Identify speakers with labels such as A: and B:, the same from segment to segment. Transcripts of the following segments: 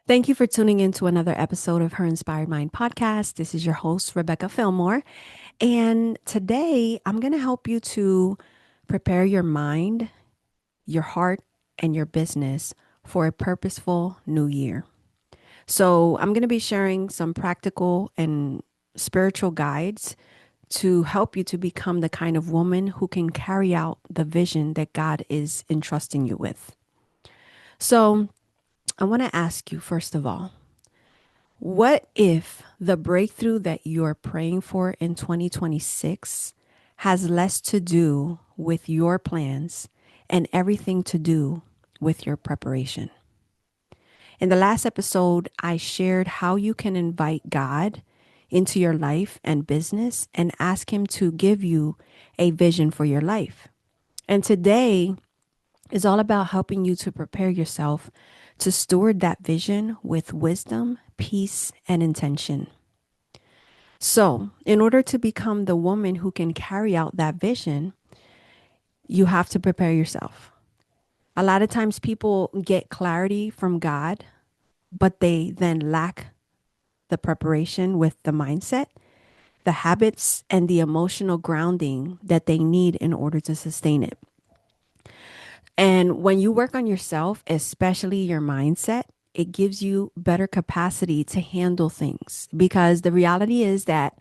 A: Thank you for tuning in to another episode of Her Inspired Mind podcast. This is your host, Rebecca Fillmore. And today I'm going to help you to prepare your mind, your heart, and your business for a purposeful new year. So I'm going to be sharing some practical and spiritual guides to help you to become the kind of woman who can carry out the vision that God is entrusting you with. So I want to ask you, first of all, what if the breakthrough that you're praying for in 2026 has less to do with your plans and everything to do with your preparation? In the last episode, I shared how you can invite God into your life and business and ask Him to give you a vision for your life. And today is all about helping you to prepare yourself to steward that vision with wisdom, peace, and intention. So, in order to become the woman who can carry out that vision, you have to prepare yourself. A lot of times people get clarity from God, but they then lack the preparation with the mindset, the habits, and the emotional grounding that they need in order to sustain it. And when you work on yourself, especially your mindset, it gives you better capacity to handle things because the reality is that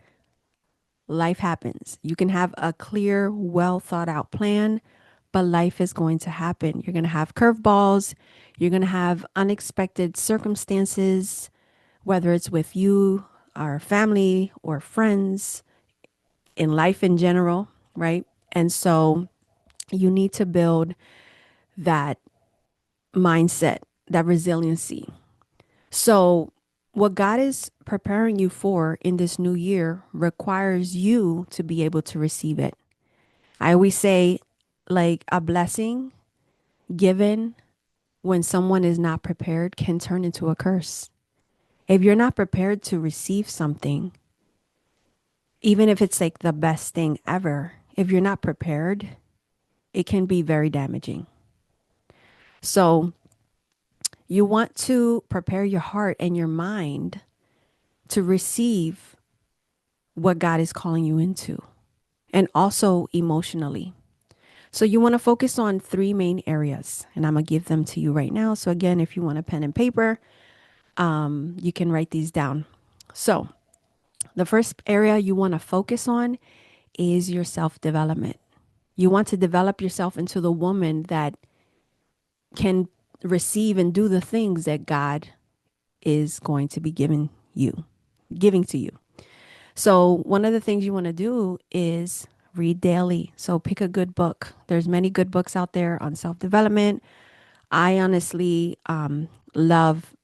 A: life happens. You can have a clear, well thought out plan, but life is going to happen. You're going to have curveballs. You're going to have unexpected circumstances, whether it's with you, or family, or friends, in life in general, right? And so you need to build that mindset, that resiliency. So, what God is preparing you for in this new year requires you to be able to receive it. I always say, like, a blessing given when someone is not prepared can turn into a curse. If you're not prepared to receive something, even if it's like the best thing ever, if you're not prepared, it can be very damaging. So, you want to prepare your heart and your mind to receive what God is calling you into, and also emotionally. So you want to focus on three main areas, and I'm going to give them to you right now. So again, if you want a pen and paper, you can write these down. So the first area you want to focus on is your self-development. You want to develop yourself into the woman that can receive and do the things that God is going to be giving to you. So one of the things you want to do is read daily. So pick a good book. There's many good books out there on self-development. I honestly love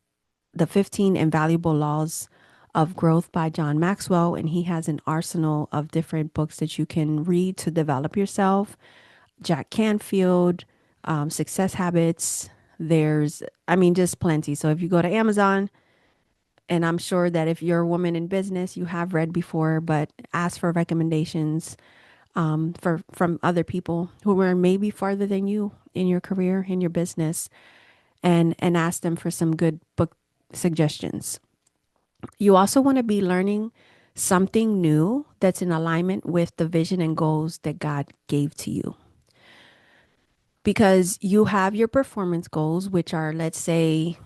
A: the 15 Invaluable Laws of Growth by John Maxwell, and he has an arsenal of different books that you can read to develop yourself. Jack Canfield, Success Habits. Just plenty. So if you go to Amazon, and I'm sure that if you're a woman in business, you have read before, but ask for recommendations from other people who are maybe farther than you in your career, in your business, and ask them for some good book suggestions. You also want to be learning something new that's in alignment with the vision and goals that God gave to you. Because you have your performance goals, which are, let's say,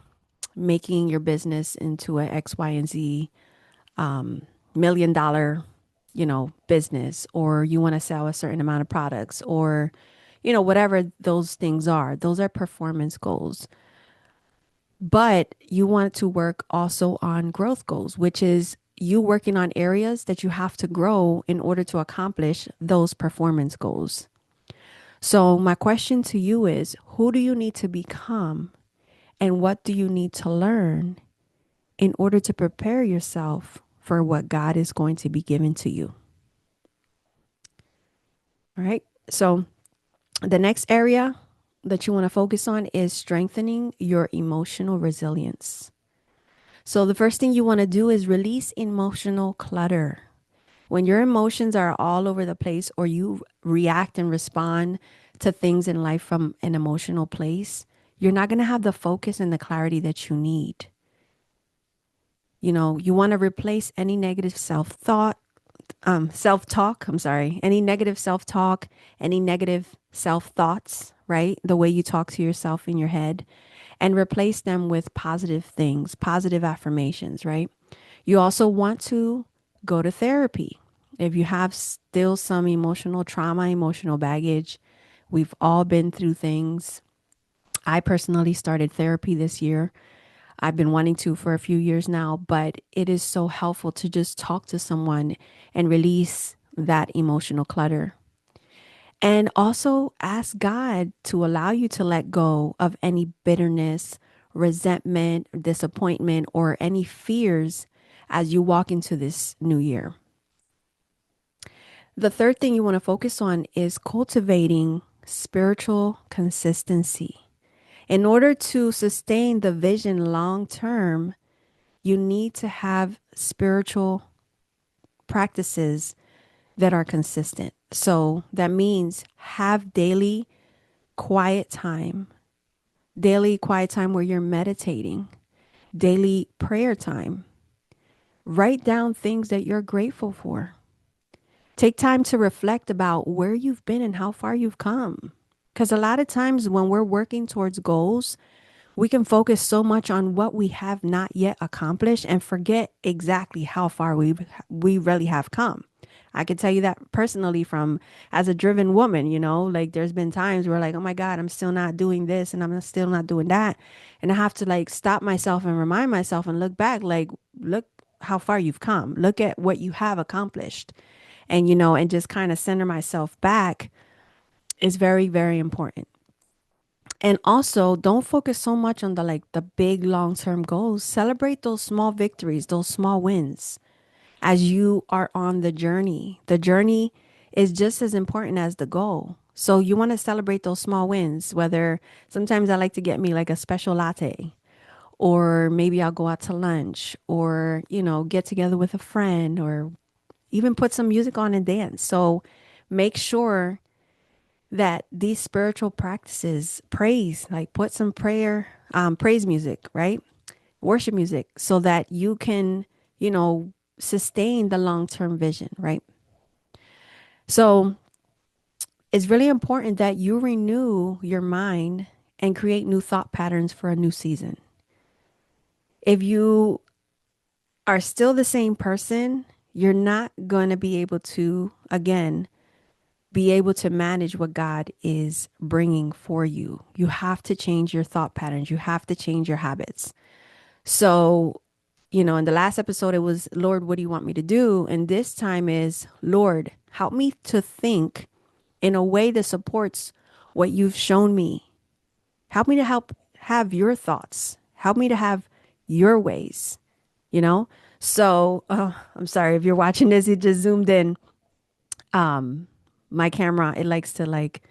A: making your business into a X, Y, and Z $1 million, business, or you want to sell a certain amount of products, or, whatever those things are. Those are performance goals. But you want to work also on growth goals, which is you working on areas that you have to grow in order to accomplish those performance goals. So my question to you is, who do you need to become and what do you need to learn in order to prepare yourself for what God is going to be giving to you? All right. So the next area that you want to focus on is strengthening your emotional resilience. So the first thing you want to do is release emotional clutter. When your emotions are all over the place or you react and respond to things in life from an emotional place, you're not going to have the focus and the clarity that you need. You want to replace any negative self-talk, I'm sorry, any negative self-talk, any negative self-thoughts, right? The way you talk to yourself in your head, and replace them with positive things, positive affirmations, right? You also want to go to therapy. If you have still some emotional trauma, emotional baggage, we've all been through things. I personally started therapy this year. I've been wanting to for a few years now, but it is so helpful to just talk to someone and release that emotional clutter. And also ask God to allow you to let go of any bitterness, resentment, disappointment, or any fears as you walk into this new year. The third thing you want to focus on is cultivating spiritual consistency. In order to sustain the vision long term, you need to have spiritual practices that are consistent. So that means have daily quiet time where you're meditating, daily prayer time. Write down things that you're grateful for. Take time to reflect about where you've been and how far you've come. Because a lot of times when we're working towards goals, we can focus so much on what we have not yet accomplished and forget exactly how far we really have come. I can tell you that personally from as a driven woman, like there's been times where like, oh my God, I'm still not doing this and I'm still not doing that. And I have to like stop myself and remind myself and look back, like, look how far you've come. Look at what you have accomplished. And, and just kind of center myself back is very, very important. And also, don't focus so much on the big long-term goals. Celebrate those small victories, those small wins as you are on the journey. The journey is just as important as the goal. So you want to celebrate those small wins, whether sometimes I like to get me like a special latte, or maybe I'll go out to lunch, or, get together with a friend, or even put some music on and dance. So make sure that these spiritual practices, like put some praise music, right? Worship music, so that you can, sustain the long term vision, right? So it's really important that you renew your mind and create new thought patterns for a new season. If you are still the same person, you're not going to be able to, again, be able to manage what God is bringing for you. You have to change your thought patterns. You have to change your habits. So, in the last episode, it was, Lord, what do you want me to do? And this time is, Lord, help me to think in a way that supports what you've shown me. Help have your thoughts. Help me to have your ways, you know? So, I'm sorry if you're watching this, it just zoomed in. My camera, it likes to like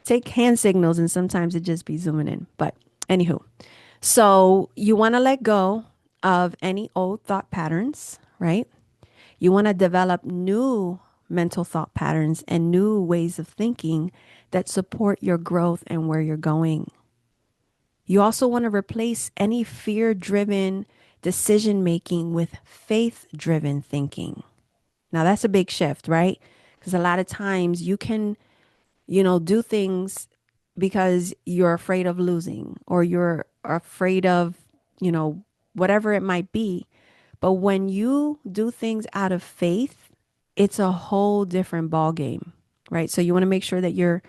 A: take hand signals and sometimes it just be zooming in. But anywho, so you want to let go of any old thought patterns, right? You want to develop new mental thought patterns and new ways of thinking that support your growth and where you're going. You also want to replace any fear driven decision making with faith driven thinking. Now, that's a big shift, right? Because a lot of times you can, do things because you're afraid of losing or you're afraid of, you know, whatever it might be. But when you do things out of faith, it's a whole different ball game, right? So you want to make sure that you're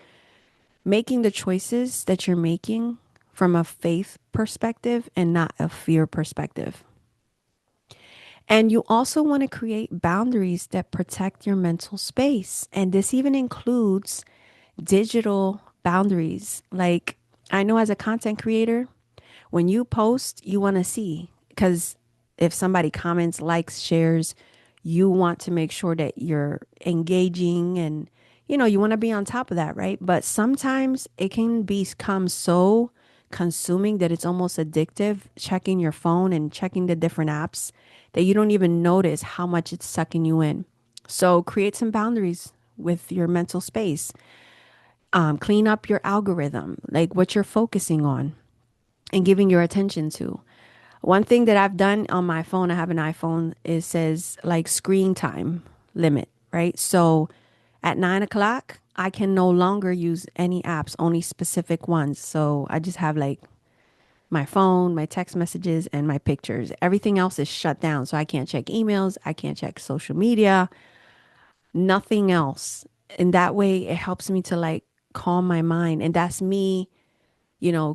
A: making the choices that you're making from a faith perspective and not a fear perspective. And you also want to create boundaries that protect your mental space. And this even includes digital boundaries. Like, I know as a content creator, when you post, you want to see, because if somebody comments, likes, shares, you want to make sure that you're engaging and, you want to be on top of that, right? But sometimes it can become so consuming that it's almost addictive, checking your phone and checking the different apps, that you don't even notice how much it's sucking you in. So create some boundaries with your mental space. Clean up your algorithm, like what you're focusing on and giving your attention to. One thing that I've done on my phone, I have an iPhone, it says like screen time limit, right? So at 9 o'clock, I can no longer use any apps, only specific ones. So I just have like my phone, my text messages, and my pictures. Everything else is shut down. So I can't check emails, I can't check social media, nothing else. And that way it helps me to like calm my mind. And that's me,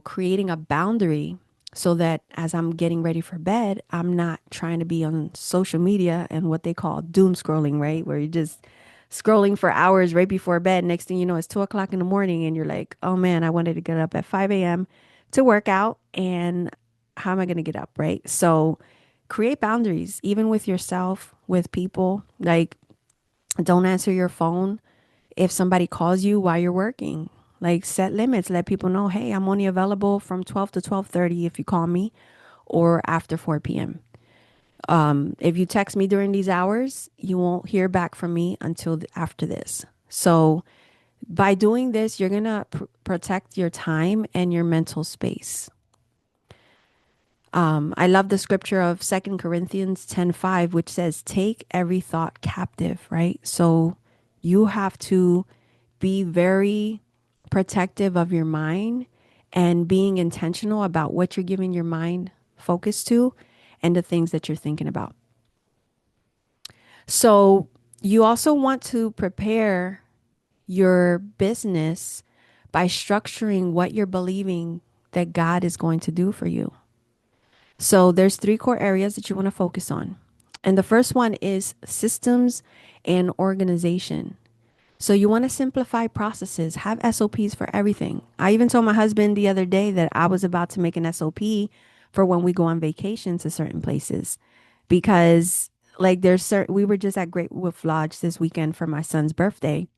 A: creating a boundary so that as I'm getting ready for bed, I'm not trying to be on social media and what they call doom scrolling, right? Where you're just scrolling for hours right before bed. Next thing you know, it's 2 o'clock in the morning and you're like, oh man, I wanted to get up at 5 a.m. to work out. And how am I going to get up, right? So create boundaries, even with yourself, with people. Like, don't answer your phone if somebody calls you while you're working. Like set limits, let people know, hey, I'm only available from 12 to 12:30 if you call me or after 4 p.m. If you text me during these hours, you won't hear back from me until after this. So by doing this, you're going to protect your time and your mental space. I love the scripture of 2 Corinthians 10:5, which says, take every thought captive, right? So you have to be very protective of your mind and being intentional about what you're giving your mind focus to and the things that you're thinking about. So you also want to prepare your business by structuring what you're believing that God is going to do for you. So there's three core areas that you want to focus on. And the first one is systems and organization. So you want to simplify processes, have SOPs for everything. I even told my husband the other day that I was about to make an SOP for when we go on vacation to certain places because like we were just at Great Wolf Lodge this weekend for my son's birthday.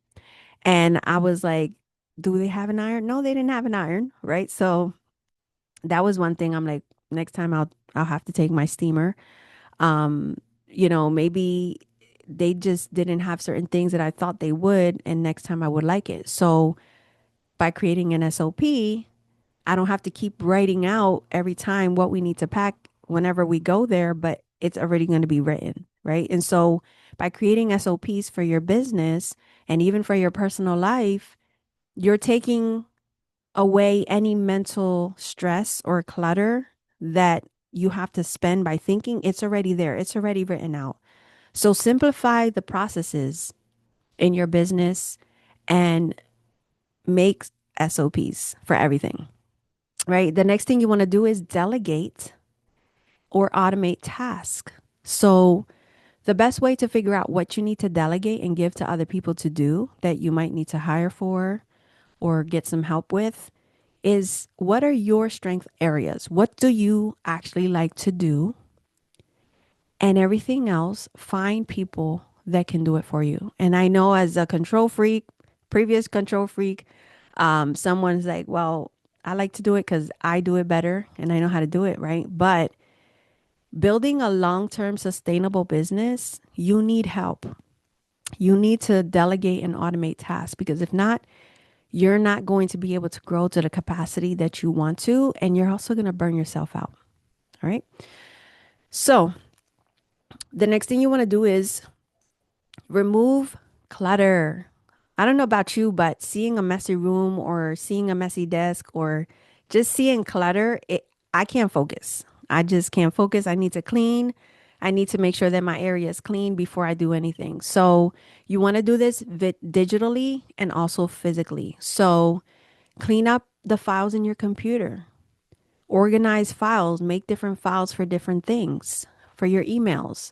A: And I was like, do they have an iron? No, they didn't have an iron. Right. So that was one thing. I'm like, next time I'll have to take my steamer. Um, maybe they just didn't have certain things that I thought they would, and next time I would like it. So by creating an SOP, I don't have to keep writing out every time what we need to pack whenever we go there, but it's already going to be written, right? And so by creating SOPs for your business and even for your personal life, you're taking away any mental stress or clutter that you have to spend by thinking. It's already there. It's already written out. So simplify the processes in your business and make SOPs for everything, right? The next thing you want to do is delegate or automate tasks. So the best way to figure out what you need to delegate and give to other people to do that you might need to hire for or get some help with is what are your strength areas? What do you actually like to do? And everything else, find people that can do it for you. And I know as a control freak, previous control freak, someone's like, well, I like to do it because I do it better and I know how to do it, right? But building a long-term sustainable business, you need help. You need to delegate and automate tasks because if not, you're not going to be able to grow to the capacity that you want to, and you're also going to burn yourself out. All right. So the next thing you want to do is remove clutter. I don't know about you, but seeing a messy room or seeing a messy desk or just seeing clutter, I can't focus. I just can't focus. I need to clean. I need to make sure that my area is clean before I do anything. So you want to do this digitally and also physically. So clean up the files in your computer. Organize files, make different files for different things, for your emails.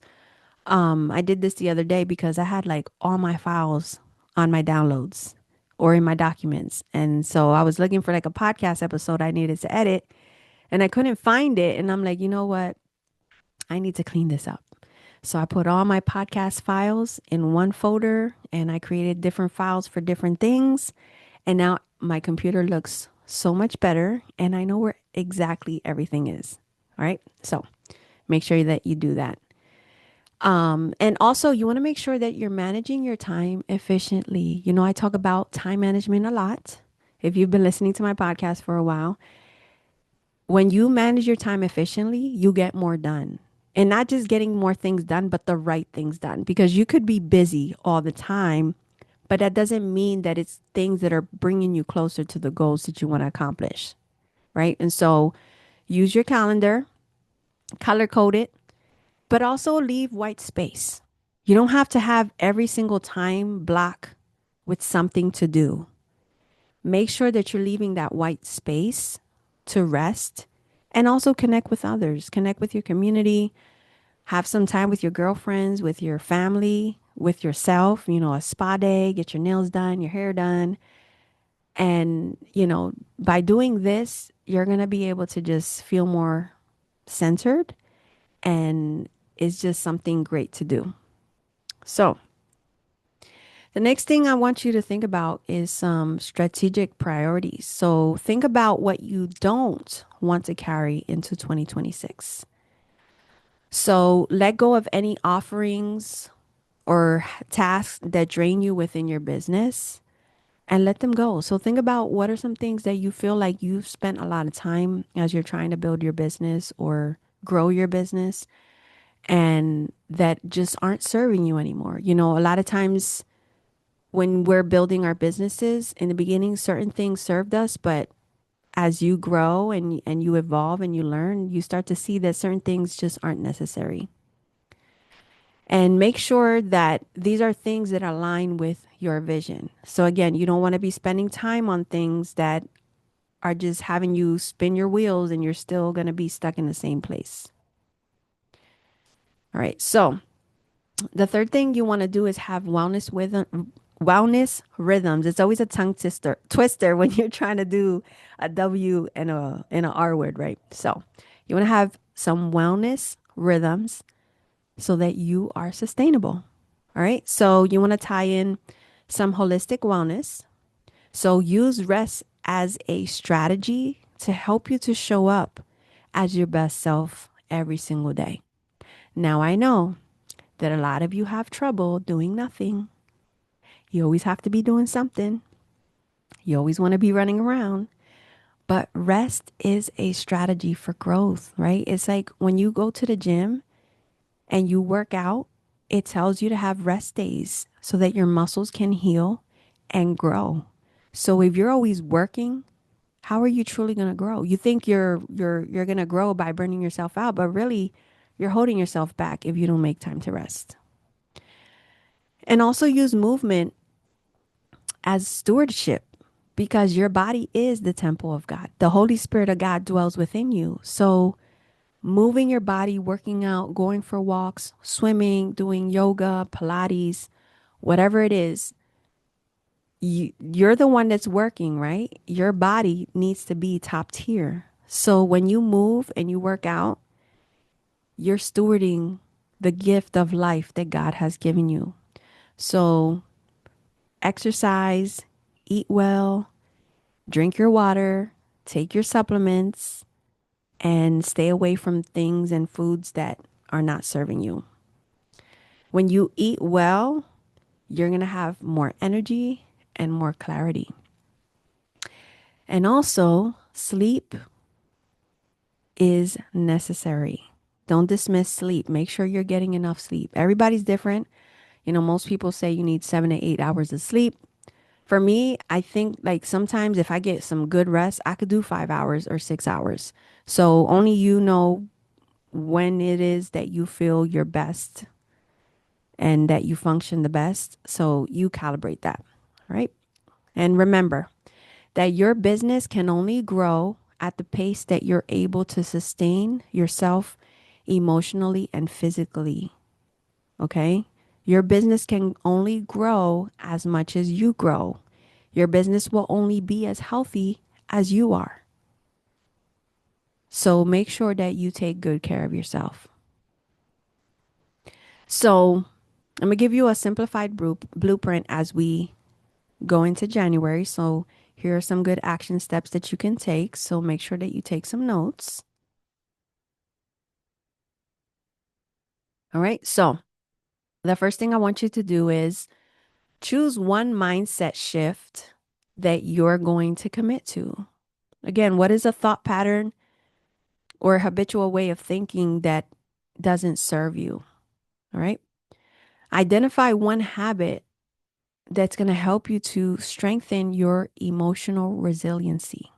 A: I did this the other day because I had like all my files on my downloads or in my documents. And so I was looking for like a podcast episode I needed to edit and I couldn't find it. And I'm like, you know what? I need to clean this up. So I put all my podcast files in one folder and I created different files for different things. And now my computer looks so much better and I know where exactly everything is. All right. So make sure that you do that. And also you want to make sure that you're managing your time efficiently. I talk about time management a lot. If you've been listening to my podcast for a while, When you manage your time efficiently, you get more done. And not just getting more things done, but the right things done. Because you could be busy all the time, but that doesn't mean that it's things that are bringing you closer to the goals that you want to accomplish. Right. And so use your calendar, color code it, but also leave white space. You don't have to have every single time block with something to do. Make sure that you're leaving that white space to rest and also connect with others, connect with your community, have some time with your girlfriends, with your family, with yourself, a spa day, get your nails done, your hair done. And, by doing this, you're going to be able to just feel more centered, and it's just something great to do. So, the next thing I want you to think about is some strategic priorities. So think about what you don't want to carry into 2026. So let go of any offerings or tasks that drain you within your business and let them go. So think about what are some things that you feel like you've spent a lot of time as you're trying to build your business or grow your business and that just aren't serving you anymore. A lot of times when we're building our businesses in the beginning, certain things served us, but as you grow and you evolve and you learn, you start to see that certain things just aren't necessary. And make sure that these are things that align with your vision. So again, you don't want to be spending time on things that are just having you spin your wheels and you're still going to be stuck in the same place. All right. So the third thing you want to do is have wellness rhythms. It's always a tongue twister when you're trying to do a W and a R word, right? So you want to have some wellness rhythms so that you are sustainable. All right. So you want to tie in some holistic wellness. So use rest as a strategy to help you to show up as your best self every single day. Now I know that a lot of you have trouble doing nothing. You always have to be doing something. You always want to be running around. But rest is a strategy for growth, right? It's like when you go to the gym and you work out, it tells you to have rest days so that your muscles can heal and grow. So if you're always working, how are you truly going to grow? You think you're going to grow by burning yourself out, but really you're holding yourself back if you don't make time to rest. And also use movement as stewardship because your body is the temple of God. The Holy Spirit of God dwells within you. So moving your body, working out, going for walks, swimming, doing yoga, Pilates, whatever it is, you're the one that's working, right? Your body needs to be top tier. So when you move and you work out, you're stewarding the gift of life that God has given you. So exercise, eat well, drink your water, take your supplements, and stay away from things and foods that are not serving you. When you eat well, you're going to have more energy and more clarity. And also, sleep is necessary. Don't dismiss sleep. Make sure you're getting enough sleep. Everybody's different. Most people say you need 7 to 8 hours of sleep. For me, I think like sometimes if I get some good rest, I could do 5 hours or 6 hours. So only you know when it is that you feel your best and that you function the best. So you calibrate that, right? And remember that your business can only grow at the pace that you're able to sustain yourself emotionally and physically. Okay? Your business can only grow as much as you grow. Your business will only be as healthy as you are. So make sure that you take good care of yourself. So I'm going to give you a simplified blueprint as we go into January. So here are some good action steps that you can take. So make sure that you take some notes. All right. So the first thing I want you to do is choose one mindset shift that you're going to commit to. Again, what is a thought pattern or a habitual way of thinking that doesn't serve you. All right. Identify one habit that's going to help you to strengthen your emotional resiliency.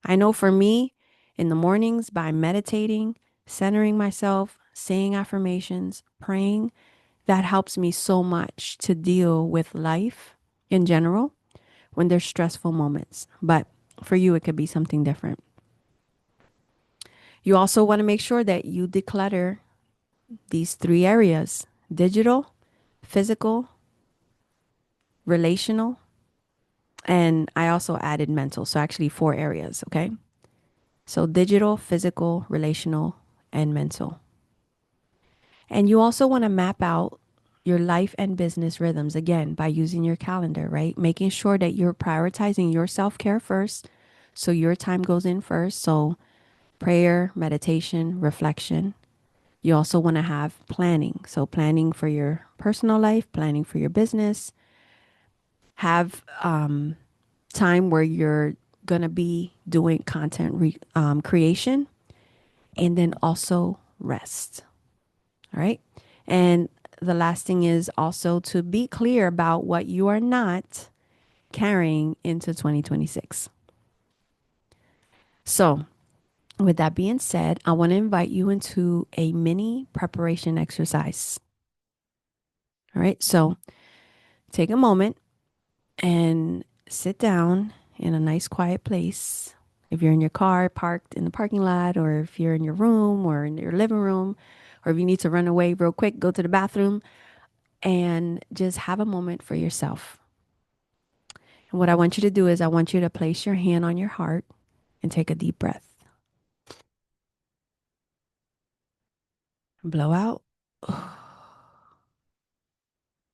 A: I know for me, in the mornings, by meditating, centering myself, saying affirmations, praying, that helps me so much to deal with life in general when there's stressful moments. But for you, it could be something different. You also want to make sure that you declutter these three areas: digital, physical, relational, and I also added mental. So actually, four areas. Okay. So digital, physical, relational, and mental. And you also want to map out your life and business rhythms again by using your calendar, right? Making sure that you're prioritizing your self care first. So your time goes in first. So prayer, meditation, reflection. You also want to have planning. So planning for your personal life, planning for your business. Have time where you're going to be doing content creation, and then also rest. All right. And the last thing is also to be clear about what you are not carrying into 2026. So, with that being said, I want to invite you into a mini preparation exercise. All right. So, take a moment and sit down in a nice quiet place. If you're in your car, parked in the parking lot, or if you're in your room or in your living room, or if you need to run away real quick, go to the bathroom and just have a moment for yourself. And what I want you to do is I want you to place your hand on your heart and take a deep breath. Blow out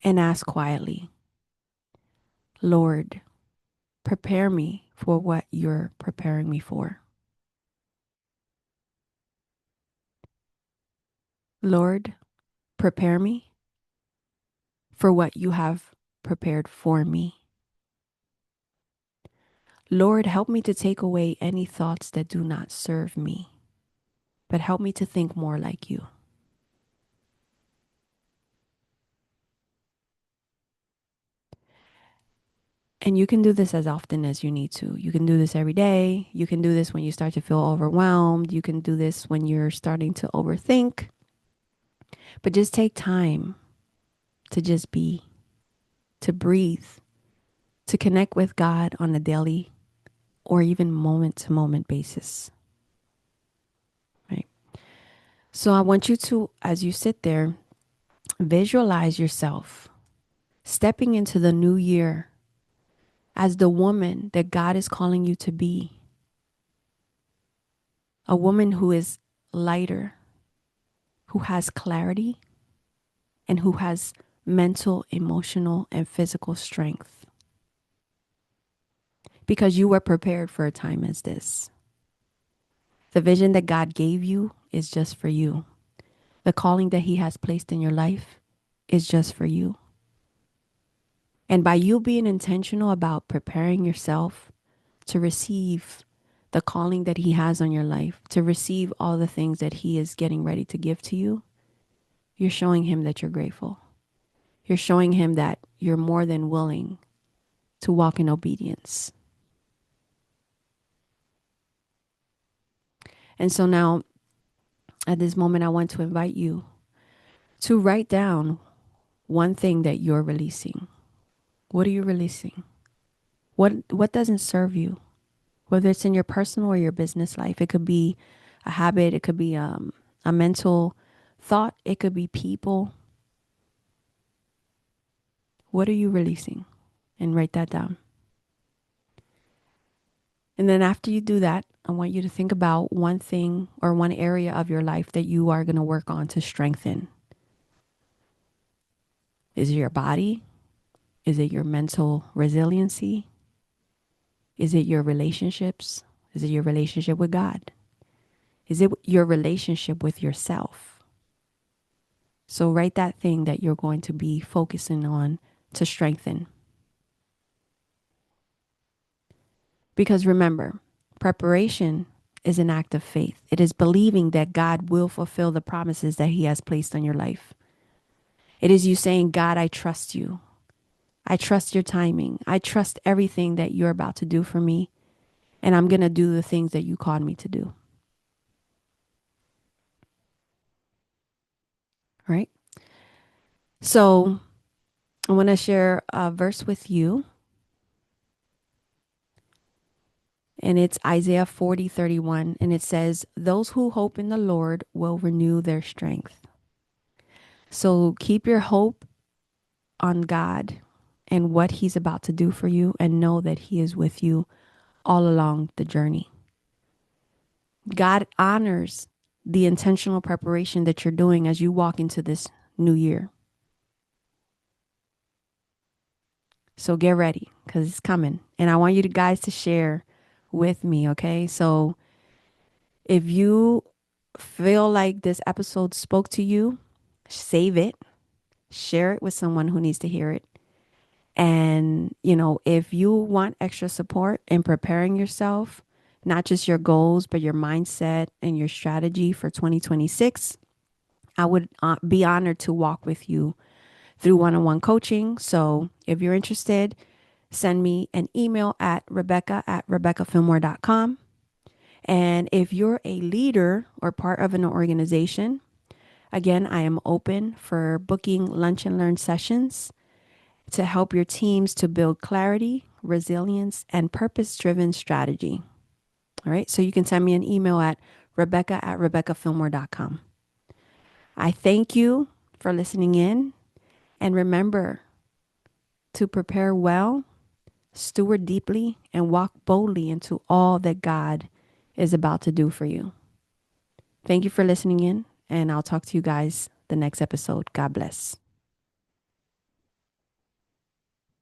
A: and ask quietly, Lord, prepare me for what you're preparing me for. Lord, prepare me for what you have prepared for me. Lord, help me to take away any thoughts that do not serve me, but help me to think more like you. And you can do this as often as you need to. You can do this every day. You can do this when you start to feel overwhelmed. You can do this when you're starting to overthink. But just take time to just be, to breathe, to connect with God on a daily or even moment to moment basis. Right. So I want you to, as you sit there, visualize yourself stepping into the new year as the woman that God is calling you to be. A woman who is lighter, who has clarity, and who has mental, emotional, and physical strength. Because you were prepared for a time as this. The vision that God gave you is just for you. The calling that He has placed in your life is just for you. And by you being intentional about preparing yourself to receive the calling that He has on your life, to receive all the things that He is getting ready to give to you, you're showing Him that you're grateful. You're showing Him that you're more than willing to walk in obedience. And so now, at this moment, I want to invite you to write down one thing that you're releasing. What are you releasing? What doesn't serve you? Whether it's in your personal or your business life. It could be a habit. It could be a mental thought. It could be people. What are you releasing? And write that down. And then after you do that, I want you to think about one thing or one area of your life that you are going to work on to strengthen. Is it your body? Is it your mental resiliency? Is it your relationships? Is it your relationship with God? Is it your relationship with yourself? So write that thing that you're going to be focusing on to strengthen. Because remember, preparation is an act of faith. It is believing that God will fulfill the promises that he has placed on your life. It is you saying, God, I trust you. I trust your timing. I trust everything that you're about to do for me. And I'm going to do the things that you called me to do. Right? So I want to share a verse with you. And it's Isaiah 40:31. And it says, those who hope in the Lord will renew their strength. So keep your hope on God and what he's about to do for you, and know that he is with you all along the journey. God honors the intentional preparation that you're doing as you walk into this new year. So get ready because it's coming. And I want you guys to share with me, okay? So if you feel like this episode spoke to you, save it, share it with someone who needs to hear it. And, if you want extra support in preparing yourself, not just your goals, but your mindset and your strategy for 2026, I would be honored to walk with you through one-on-one coaching. So if you're interested, send me an email at rebecca@rebecafillmore.com. And if you're a leader or part of an organization, again, I am open for booking lunch and learn sessions to help your teams to build clarity, resilience, and purpose-driven strategy. All right. So you can send me an email at rebecca@rebecafillmore.com. I thank you for listening in. And remember to prepare well, steward deeply, and walk boldly into all that God is about to do for you. Thank you for listening in, and I'll talk to you guys the next episode. God bless.